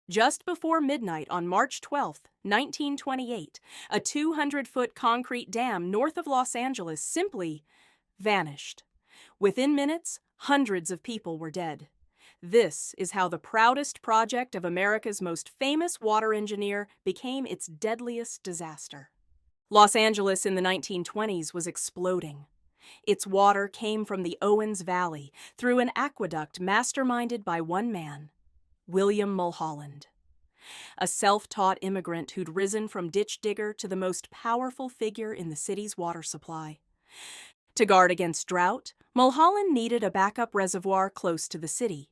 Just before midnight on March 12, 1928, a 200-foot concrete dam north of Los Angeles simply vanished. Within minutes, hundreds of people were dead. This is how the proudest project of America's most famous water engineer became its deadliest disaster. Los Angeles in the 1920s was exploding. Its water came from the Owens Valley through an aqueduct masterminded by one man, William Mulholland, a self-taught immigrant who'd risen from ditch digger to the most powerful figure in the city's water supply. To guard against drought, Mulholland needed a backup reservoir close to the city.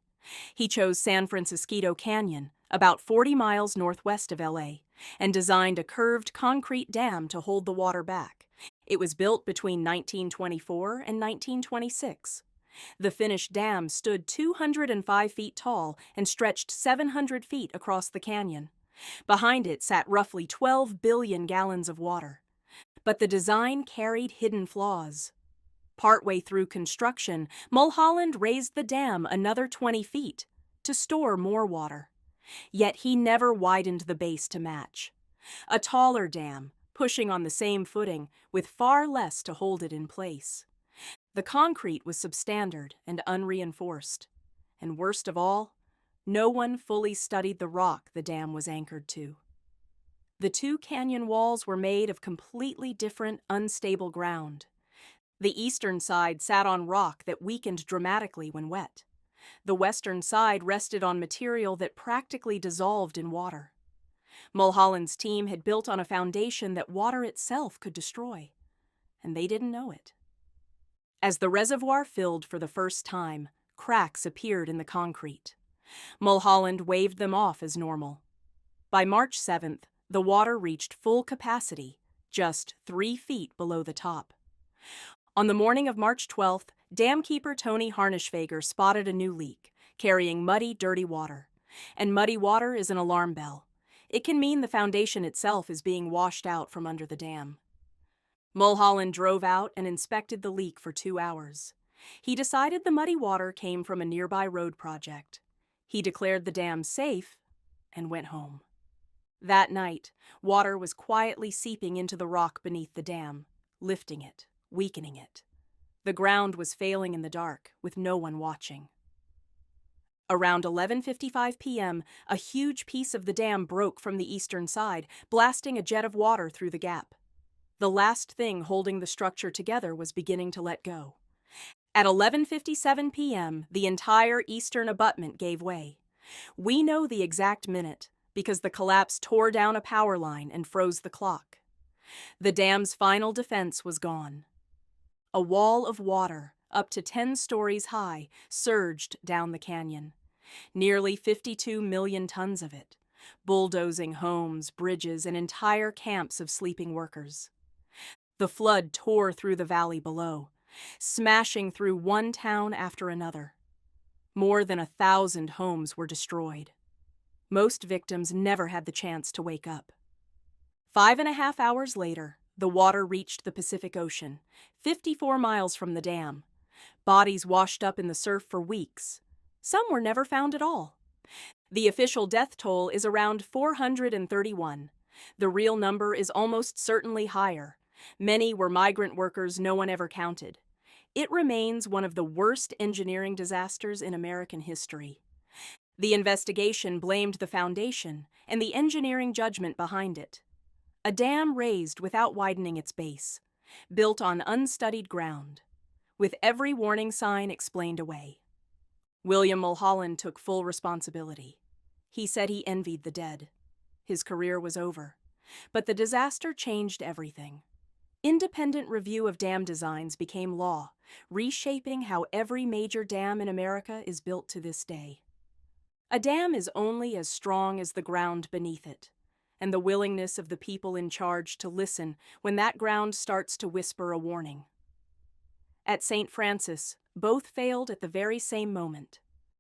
He chose San Francisquito Canyon, about 40 miles northwest of LA, and designed a curved concrete dam to hold the water back. It was built between 1924 and 1926. The finished dam stood 205 feet tall and stretched 700 feet across the canyon. Behind it sat roughly 12 billion gallons of water. But the design carried hidden flaws. Partway through construction, Mulholland raised the dam another 20 feet to store more water. Yet he never widened the base to match. A taller dam, pushing on the same footing, with far less to hold it in place. The concrete was substandard and unreinforced. And worst of all, no one fully studied the rock the dam was anchored to. The two canyon walls were made of completely different, unstable ground. The eastern side sat on rock that weakened dramatically when wet. The western side rested on material that practically dissolved in water. Mulholland's team had built on a foundation that water itself could destroy, and they didn't know it. As the reservoir filled for the first time, cracks appeared in the concrete. Mulholland waved them off as normal. By March 7th, the water reached full capacity, just 3 feet below the top. On the morning of March 12th, damkeeper Tony Harnischfeger spotted a new leak, carrying muddy, dirty water. And muddy water is an alarm bell. It can mean the foundation itself is being washed out from under the dam. Mulholland drove out and inspected the leak for 2 hours. He decided the muddy water came from a nearby road project. He declared the dam safe and went home. That night, water was quietly seeping into the rock beneath the dam, lifting it, weakening it. The ground was failing in the dark, with no one watching. Around 11:55 p.m., a huge piece of the dam broke from the eastern side, blasting a jet of water through the gap. The last thing holding the structure together was beginning to let go. At 11:57 p.m., the entire eastern abutment gave way. We know the exact minute because the collapse tore down a power line and froze the clock. The dam's final defense was gone. A wall of water, up to 10 stories high, surged down the canyon. Nearly 52 million tons of it, bulldozing homes, bridges, and entire camps of sleeping workers. The flood tore through the valley below, smashing through one town after another. More than 1,000 homes were destroyed. Most victims never had the chance to wake up. 5.5 hours later, the water reached the Pacific Ocean, 54 miles from the dam. Bodies washed up in the surf for weeks. Some were never found at all. The official death toll is around 431. The real number is almost certainly higher. Many were migrant workers no one ever counted. It remains one of the worst engineering disasters in American history. The investigation blamed the foundation and the engineering judgment behind it. A dam raised without widening its base, built on unstudied ground, with every warning sign explained away. William Mulholland took full responsibility. He said he envied the dead. His career was over. But the disaster changed everything. Independent review of dam designs became law, reshaping how every major dam in America is built to this day. A dam is only as strong as the ground beneath it, and the willingness of the people in charge to listen when that ground starts to whisper a warning. At St. Francis, both failed at the very same moment.